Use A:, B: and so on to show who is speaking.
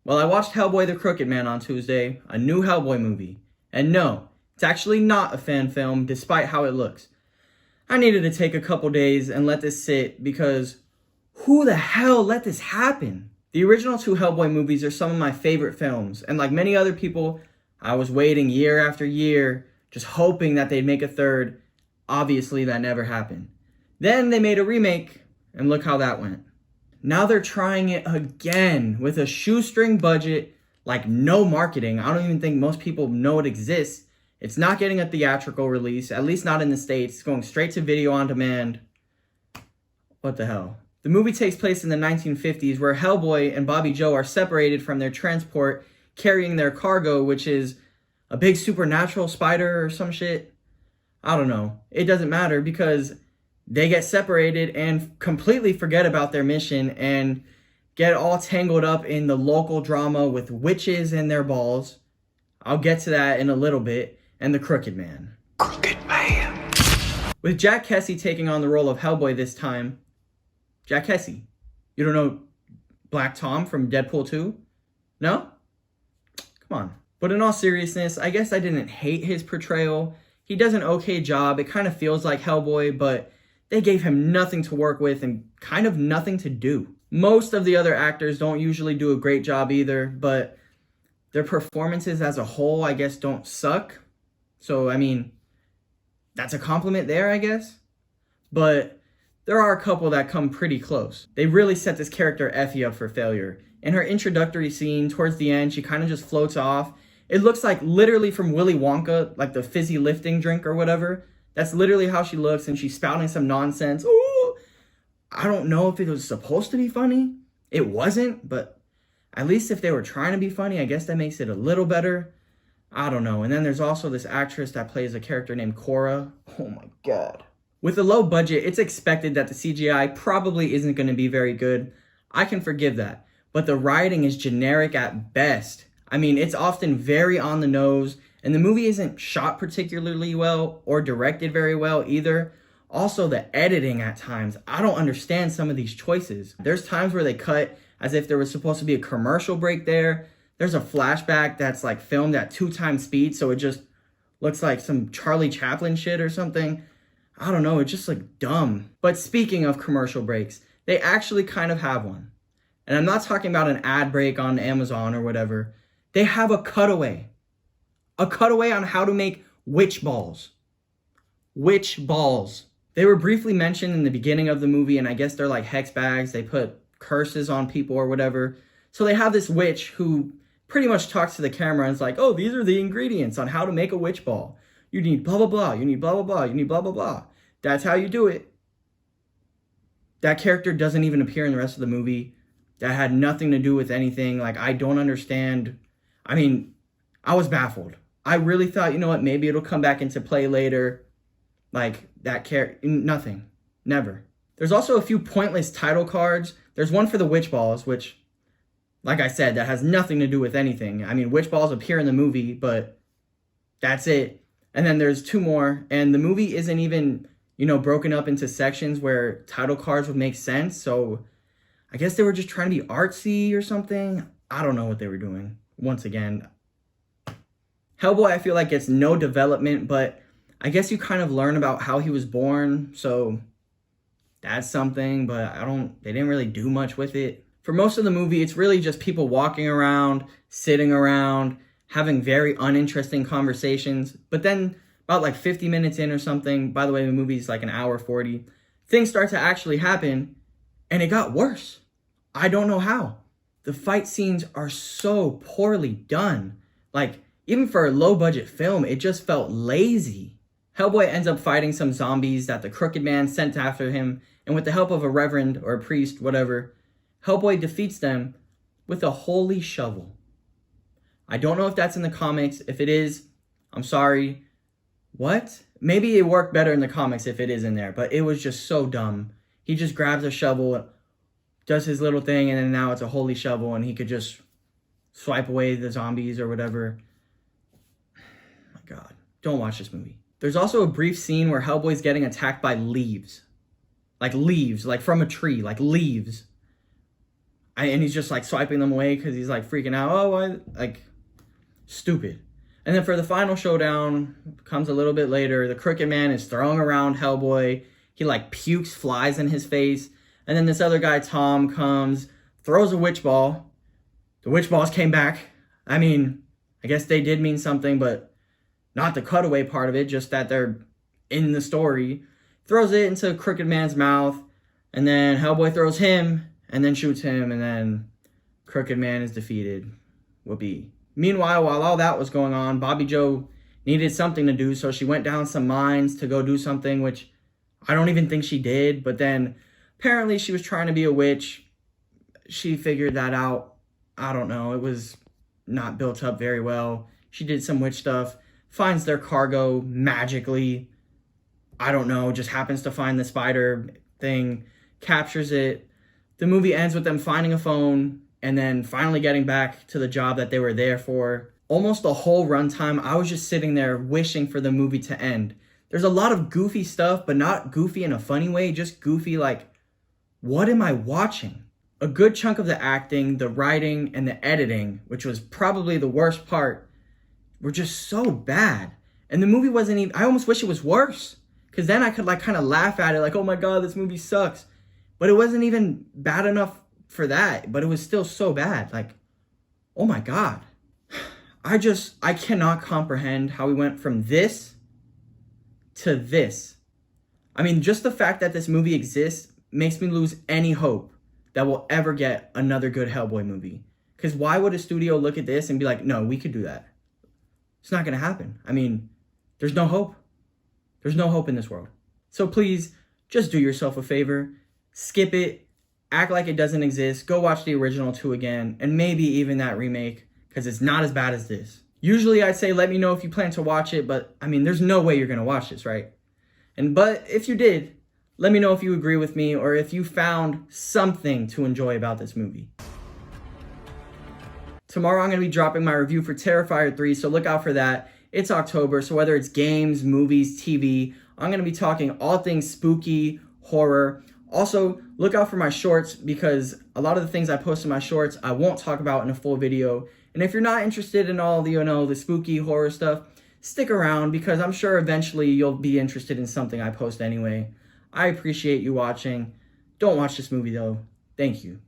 A: Well, I watched Hellboy the Crooked Man on Tuesday, a new Hellboy movie. And no, it's actually not a fan film, despite how it looks. I needed to take a couple days and let this sit because who the hell let this happen? The original two Hellboy movies are some of my favorite films, and like many other people, I was waiting year after year, just hoping that they'd make a third. Obviously, that never happened. Then they made a remake, and look how that went. Now they're trying it again with a shoestring budget, like no marketing. I don't even think most people know it exists. It's not getting a theatrical release, at least not in the States. It's going straight to video on demand. What the hell? The movie takes place in the 1950s where Hellboy and Bobby Joe are separated from their transport carrying their cargo, which is a big supernatural spider or some shit. I don't know. It doesn't matter because they get separated and completely forget about their mission and get all tangled up in the local drama with witches and their balls. I'll get to that in a little bit. And the Crooked Man.
B: Crooked Man.
A: With Jack Kesy taking on the role of Hellboy this time. Jack Kesy. You don't know Black Tom from Deadpool 2? No? Come on. But in all seriousness, I guess I didn't hate his portrayal. He does an okay job. It kind of feels like Hellboy, but they gave him nothing to work with and kind of nothing to do. Most of the other actors don't usually do a great job either, but their performances as a whole, I guess, don't suck. So, I mean, that's a compliment there, I guess. But there are a couple that come pretty close. They really set this character Effie up for failure. In her introductory scene, towards the end, she kind of just floats off. It looks like literally from Willy Wonka, like the fizzy lifting drink or whatever. That's literally how she looks, and she's spouting some nonsense. Ooh! I don't know if it was supposed to be funny. It wasn't, but at least if they were trying to be funny, I guess that makes it a little better. I don't know. And then there's also this actress that plays a character named Cora. Oh my god. With a low budget, it's expected that the CGI probably isn't going to be very good. I can forgive that. But the writing is generic at best. I mean, it's often very on the nose, and the movie isn't shot particularly well or directed very well either. Also, the editing at times, I don't understand some of these choices. There's times where they cut as if there was supposed to be a commercial break there. There's a flashback that's like filmed at 2x speed, so it just looks like some Charlie Chaplin shit or something. I don't know, it just like dumb. But speaking of commercial breaks, they actually kind of have one. And I'm not talking about an ad break on Amazon or whatever. They have a cutaway. A cutaway on how to make witch balls. Witch balls. They were briefly mentioned in the beginning of the movie, and I guess they're like hex bags. They put curses on people or whatever. So they have this witch who pretty much talks to the camera and is like, oh, these are the ingredients on how to make a witch ball. You need blah, blah, blah. You need blah, blah, blah. You need blah, blah, blah. That's how you do it. That character doesn't even appear in the rest of the movie. That had nothing to do with anything. Like, I don't understand. I mean, I was baffled. I really thought, you know what, maybe it'll come back into play later. Like, that character, nothing. Never. There's also a few pointless title cards. There's one for the witch balls, which, like I said, that has nothing to do with anything. I mean, witch balls appear in the movie, but that's it. And then there's two more, and the movie isn't even, broken up into sections where title cards would make sense. So I guess they were just trying to be artsy or something. I don't know what they were doing. Once again, Hellboy, I feel like gets no development, but I guess you kind of learn about how he was born. So that's something, but they didn't really do much with it. For most of the movie, it's really just people walking around, sitting around, having very uninteresting conversations. But then about like 50 minutes in or something, by the way, the movie's like an hour 40, things start to actually happen, and it got worse. I don't know how. The fight scenes are so poorly done. Like, even for a low-budget film, it just felt lazy. Hellboy ends up fighting some zombies that the Crooked Man sent after him, and with the help of a reverend or a priest, whatever, Hellboy defeats them with a holy shovel. I don't know if that's in the comics. If it is, I'm sorry. What? Maybe it worked better in the comics if it is in there, but it was just so dumb. He just grabs a shovel, does his little thing, and then now it's a holy shovel, and he could just swipe away the zombies or whatever. My God. Don't watch this movie. There's also a brief scene where Hellboy's getting attacked by leaves. Like leaves, like from a tree, like leaves. And he's just like swiping them away because he's like freaking out. Oh, like stupid. And then for the final showdown, comes a little bit later. The Crooked Man is throwing around Hellboy. He like pukes flies in his face. And then this other guy, Tom, comes, throws a witch ball. The witch balls came back. I mean, I guess they did mean something, but not the cutaway part of it, just that they're in the story. Throws it into Crooked Man's mouth. And then Hellboy throws him and then shoots him. And then Crooked Man is defeated. Whoopee. Meanwhile, while all that was going on, Bobby Joe needed something to do, so she went down some mines to go do something, which I don't even think she did. But then apparently she was trying to be a witch. She figured that out. I don't know. It was not built up very well. She did some witch stuff, finds their cargo magically. I don't know, just happens to find the spider thing, captures it. The movie ends with them finding a phone and then finally getting back to the job that they were there for. Almost the whole runtime, I was just sitting there wishing for the movie to end. There's a lot of goofy stuff, but not goofy in a funny way, just goofy like, what am I watching? A good chunk of the acting, the writing, and the editing, which was probably the worst part, were just so bad. And the movie wasn't even, I almost wish it was worse. Because then I could like kind of laugh at it like, oh my God, this movie sucks. But it wasn't even bad enough for that, but it was still so bad. Like, oh my God. I cannot comprehend how we went from this to this. I mean, just the fact that this movie exists makes me lose any hope that we'll ever get another good Hellboy movie. Because why would a studio look at this and be like, no, we could do that? It's not going to happen. I mean, there's no hope. There's no hope in this world. So please, just do yourself a favor. Skip it. Act like it doesn't exist. Go watch the original 2 again. And maybe even that remake. Because it's not as bad as this. Usually I'd say let me know if you plan to watch it. But, I mean, there's no way you're going to watch this, right? But if you did, let me know if you agree with me. Or if you found something to enjoy about this movie. Tomorrow I'm going to be dropping my review for Terrifier 3. So look out for that. It's October, so whether it's games, movies, TV, I'm going to be talking all things spooky, horror. Also, look out for my shorts because a lot of the things I post in my shorts, I won't talk about in a full video. And if you're not interested in all the, the spooky horror stuff, stick around because I'm sure eventually you'll be interested in something I post anyway. I appreciate you watching. Don't watch this movie though. Thank you.